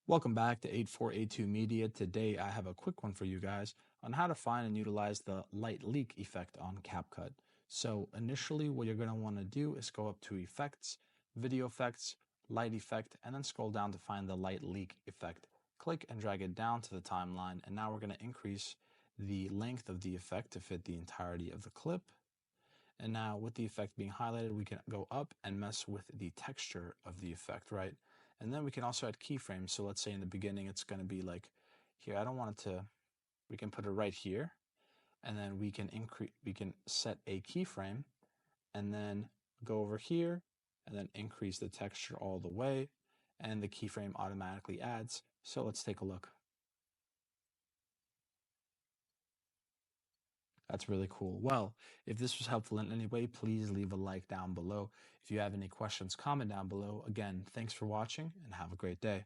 Welcome back to 8482 Media. Today I have a quick one for you guys on how to find and utilize the light leak effect on CapCut. So initially what you're going to want to do is go up to Effects, Video Effects, Light Effect, and then scroll down to find the light leak effect. Click and drag it down to the timeline, and now we're going to increase the length of the effect to fit the entirety of the clip. And now with the effect being highlighted, we can go up and mess with the texture of the effect, right? And then we can also add keyframes. So let's say in the beginning, it's going to be like here. I don't want it to, we can put it right here, and then we can set a keyframe and then go over here and then increase the texture all the way, and the keyframe automatically adds. So let's take a look. That's really cool. Well, if this was helpful in any way, please leave a like down below. If you have any questions, comment down below. Again, thanks for watching and have a great day.